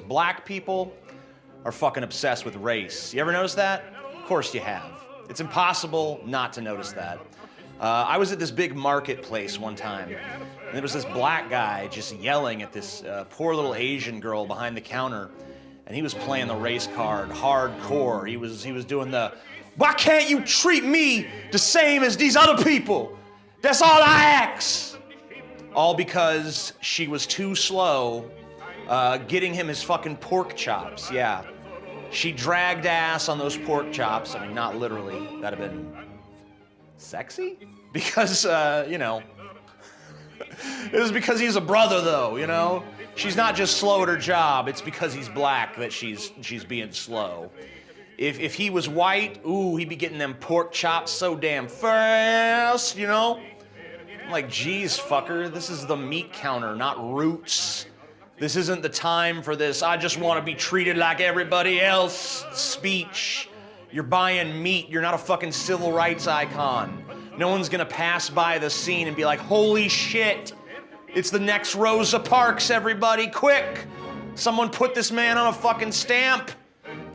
truth. Black people are fucking obsessed with race. You ever notice that? Of course you have. It's impossible not to notice that. I was at this big marketplace one time, and there was this black guy just yelling at this poor little Asian girl behind the counter, and he was playing the race card hardcore. He was doing the, why can't you treat me the same as these other people? That's all I ask. All because she was too slow getting him his fucking pork chops. Yeah. She dragged ass on those pork chops. I mean, not literally. That'd have been sexy? Because, you know, it was because he's a brother, though, you know? She's not just slow at her job. It's because he's black that she's being slow. If he was white, ooh, he'd be getting them pork chops so damn fast, you know? I'm like, geez, fucker, this is the meat counter, not Roots. This isn't the time for this, I just want to be treated like everybody else speech. You're buying meat, you're not a fucking civil rights icon. No one's gonna pass by the scene and be like, holy shit, it's the next Rosa Parks, everybody, quick! Someone put this man on a fucking stamp.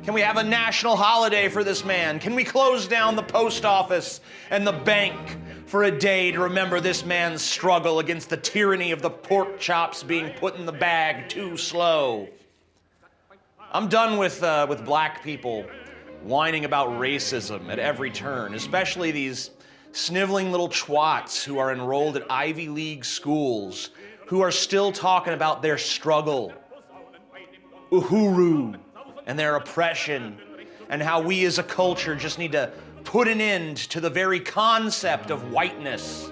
Can we have a national holiday for this man? Can we close down the post office and the bank for a day to remember this man's struggle against the tyranny of the pork chops being put in the bag too slow? I'm done with black people whining about racism at every turn, especially these sniveling little twats who are enrolled at Ivy League schools who are still talking about their struggle, uhuru, and their oppression, and how we as a culture just need to put an end to the very concept of whiteness.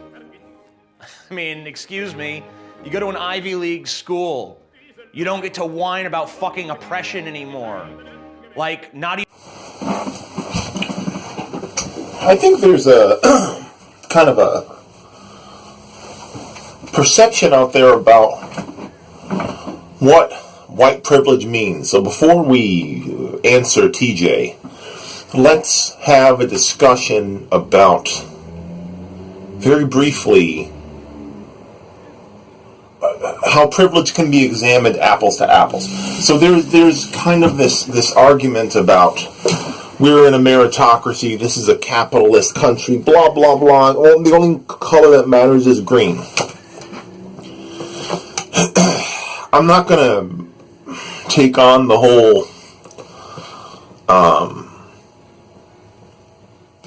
I mean, excuse me, you go to an Ivy League school, you don't get to whine about fucking oppression anymore. Like, not even... I think there's a kind of a perception out there about what white privilege means. So before we answer TJ, let's have a discussion about, very briefly, how privilege can be examined apples to apples. So there's kind of this argument about we're in a meritocracy, this is a capitalist country, blah, blah, blah. The only color that matters is green. I'm not going to take on the whole,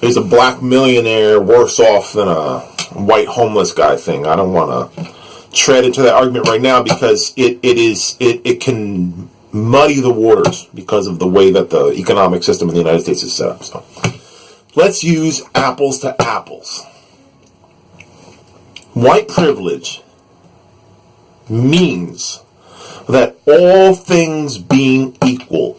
is a black millionaire worse off than a white homeless guy thing. I don't want to tread into that argument right now because it can muddy the waters because of the way that the economic system in the United States is set up. So let's use apples to apples. White privilege means that all things being equal,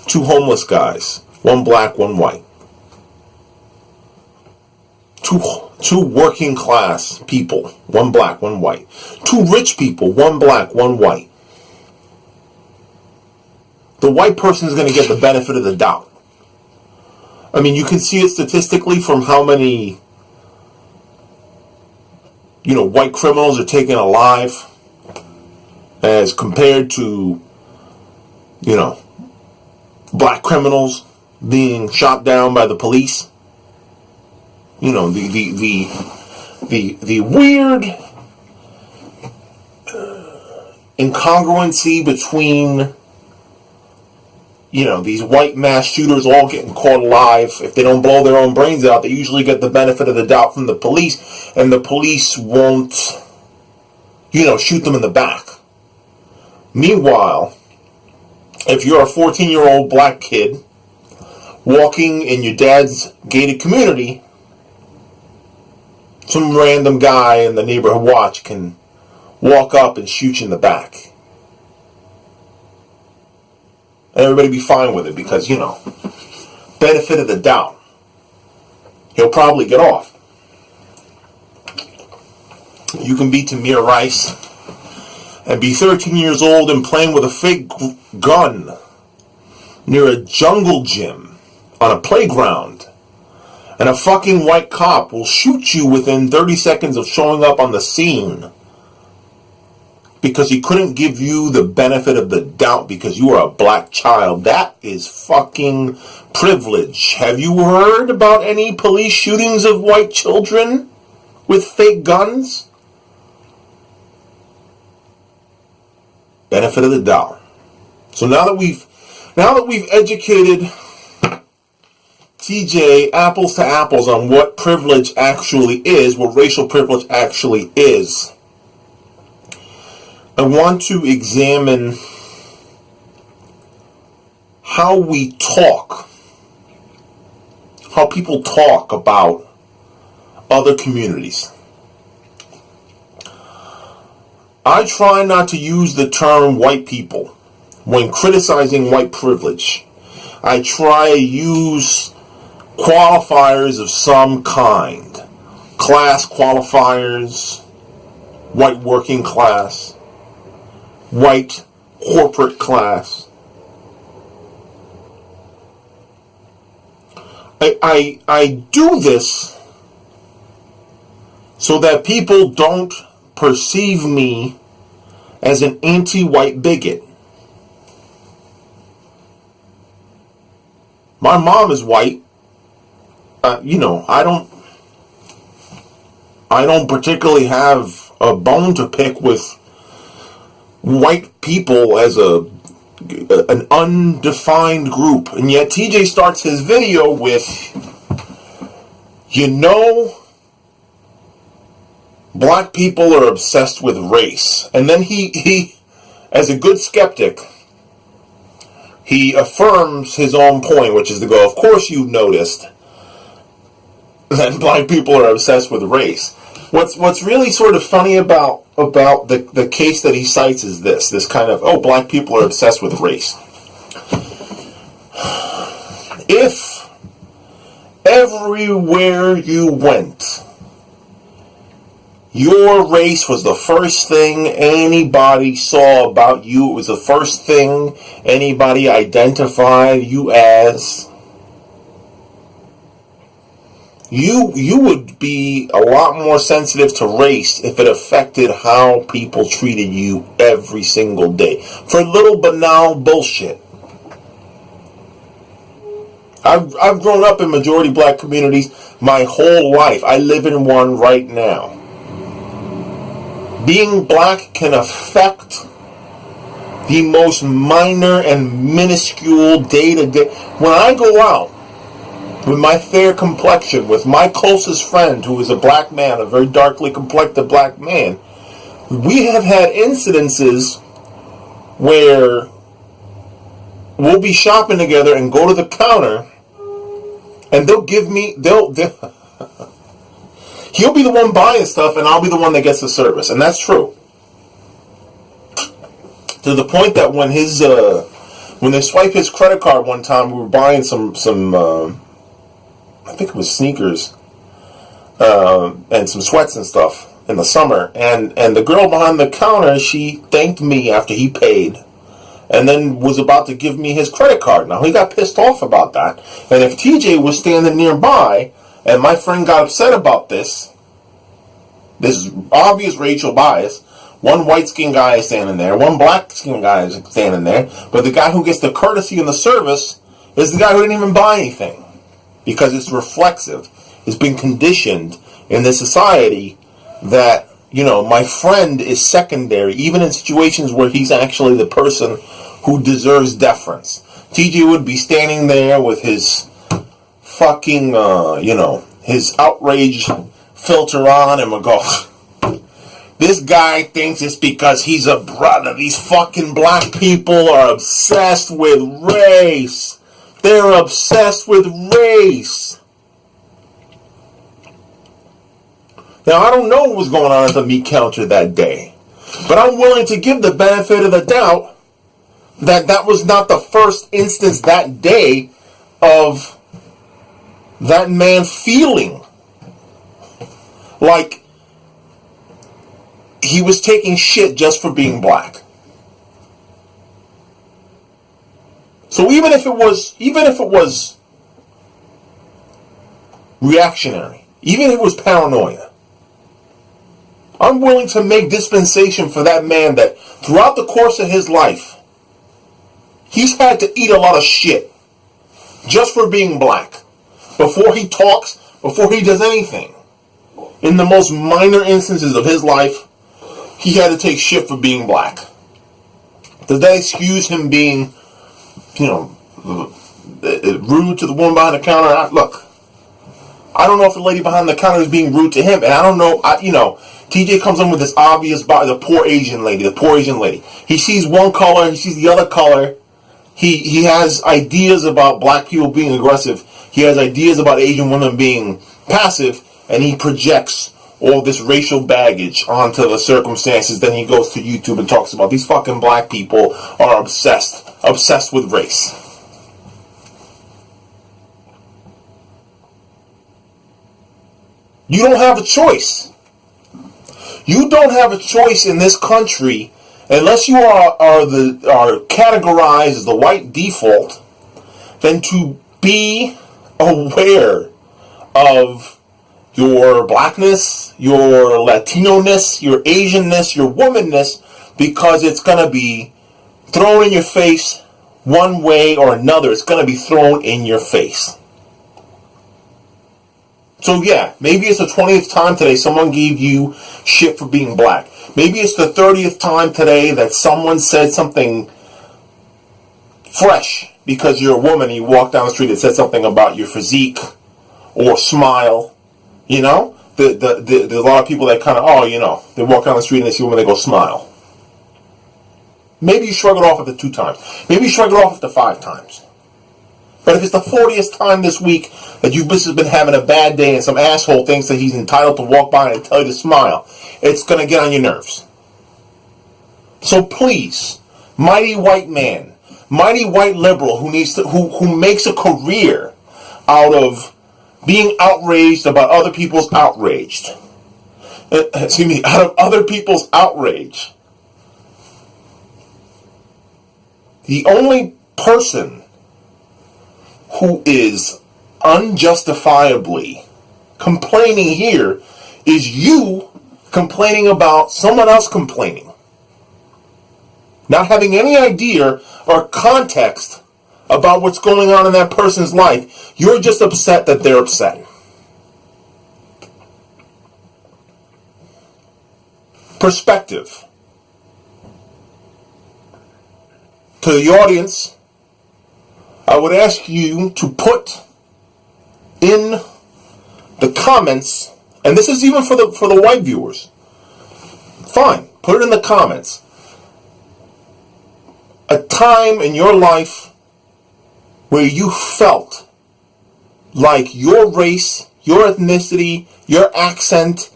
two homeless guys, one black, one white, two working class people, one black, one white, two rich people, one black, one white. The white person is going to get the benefit of the doubt. I mean, you can see it statistically from how many, white criminals are taken alive as compared to, black criminals being shot down by the police. The weird incongruency between, these white mass shooters all getting caught alive. If they don't blow their own brains out, they usually get the benefit of the doubt from the police, and the police won't, shoot them in the back. Meanwhile, if you're a 14-year-old black kid walking in your dad's gated community, some random guy in the neighborhood watch can walk up and shoot you in the back. And everybody be fine with it because, benefit of the doubt. He'll probably get off. You can be Tamir Rice and be 13 years old and playing with a fake gun near a jungle gym on a playground, and a fucking white cop will shoot you within 30 seconds of showing up on the scene because he couldn't give you the benefit of the doubt because you are a black child. That is fucking privilege. Have you heard about any police shootings of white children with fake guns? Benefit of the doubt. So now that we've educated TJ apples to apples on what privilege actually is, what racial privilege actually is, I want to examine how we talk, how people talk about other communities. I try not to use the term white people when criticizing white privilege. I try to use qualifiers of some kind. Class qualifiers, white working class, white corporate class. I do this so that people don't perceive me as an anti-white bigot. My mom is white. I don't particularly have a bone to pick with white people as an undefined group. And yet TJ starts his video with, black people are obsessed with race. And then he as a good skeptic, he affirms his own point, which is to go, of course you've noticed that black people are obsessed with race. What's really sort of funny about the case that he cites is this kind of, black people are obsessed with race. If everywhere you went, your race was the first thing anybody saw about you, it was the first thing anybody identified you as, you would be a lot more sensitive to race if it affected how people treated you every single day for little banal bullshit. I've grown up in majority black communities my whole life. I live in one right now. Being black can affect the most minor and minuscule day-to-day. When I go out with my fair complexion, with my closest friend who is a black man, a very darkly complected black man, we have had incidences where we'll be shopping together and go to the counter and he'll be the one buying stuff and I'll be the one that gets the service. And that's true. To the point that when they swipe his credit card one time, we were buying some I think it was sneakers, and some sweats and stuff in the summer. And the girl behind the counter, she thanked me after he paid and then was about to give me his credit card. Now, he got pissed off about that. And if TJ was standing nearby and my friend got upset about this is obvious racial bias. One white-skinned guy is standing there, one black-skinned guy is standing there, but the guy who gets the courtesy and the service is the guy who didn't even buy anything. Because it's reflexive. It's been conditioned in this society that, my friend is secondary, even in situations where he's actually the person who deserves deference. TJ would be standing there with his fucking, his outrage filter on and would go, this guy thinks it's because he's a brother. These fucking black people are obsessed with race. They're obsessed with race. Now, I don't know what was going on at the meat counter that day, but I'm willing to give the benefit of the doubt that was not the first instance that day of that man feeling like he was taking shit just for being black. So even if it was reactionary, even if it was paranoia, I'm willing to make dispensation for that man that throughout the course of his life, he's had to eat a lot of shit just for being black. Before he talks, before he does anything. In the most minor instances of his life, he had to take shit for being black. Does that excuse him being, rude to the woman behind the counter? Look, I don't know if the lady behind the counter is being rude to him, and I don't know, TJ comes in with this obvious, the poor Asian lady. He sees one color, he sees the other color. He has ideas about black people being aggressive. He has ideas about Asian women being passive, and he projects all this racial baggage onto the circumstances. Then he goes to YouTube and talks about these fucking black people are obsessed with race. You don't have a choice. You don't have a choice in this country unless you are categorized as the white default, than to be aware of your blackness, your Latino-ness, your Asian-ness, your womanness, because it's going to be thrown in your face one way or another. It's going to be thrown in your face. So yeah, maybe it's the 20th time today someone gave you shit for being black. Maybe it's the 30th time today that someone said something fresh because you're a woman and you walk down the street and said something about your physique or smile. There's a lot of people that kind of, they walk down the street and they see a woman, they go smile. Maybe you shrug it off after 2 times. Maybe you shrug it off after 5 times. But if it's the 40th time this week that you've been having a bad day and some asshole thinks that he's entitled to walk by and tell you to smile, it's going to get on your nerves. So please, mighty white man, mighty white liberal who makes a career out of being outraged about other people's outrage. Out of other people's outrage. The only person who is unjustifiably complaining here is you complaining about someone else complaining. Not having any idea or context about what's going on in that person's life. You're just upset that they're upset. Perspective. To the audience, I would ask you to put in the comments, and this is even for the white viewers. Fine, put it in the comments. A time in your life where you felt like your race, your ethnicity, your accent,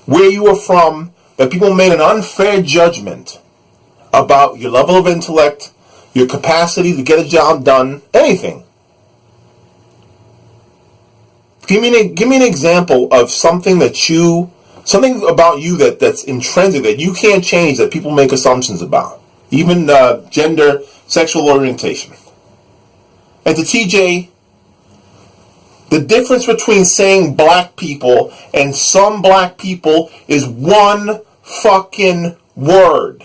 where you were from, that people made an unfair judgment about your level of intellect, your capacity to get a job done, anything. Give me an example of something about you that's intrinsic, that you can't change, that people make assumptions about. Even gender, sexual orientation. And to TJ, the difference between saying black people and some black people is one fucking word.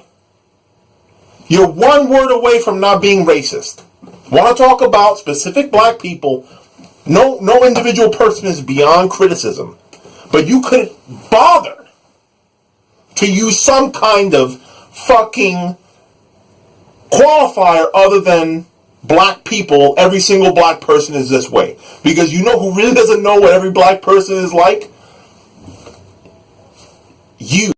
You're one word away from not being racist. Want to talk about specific black people? No individual person is beyond criticism. But you couldn't bother to use some kind of fucking qualifier other than black people. Every single black person is this way. Because you know who really doesn't know what every black person is like? You.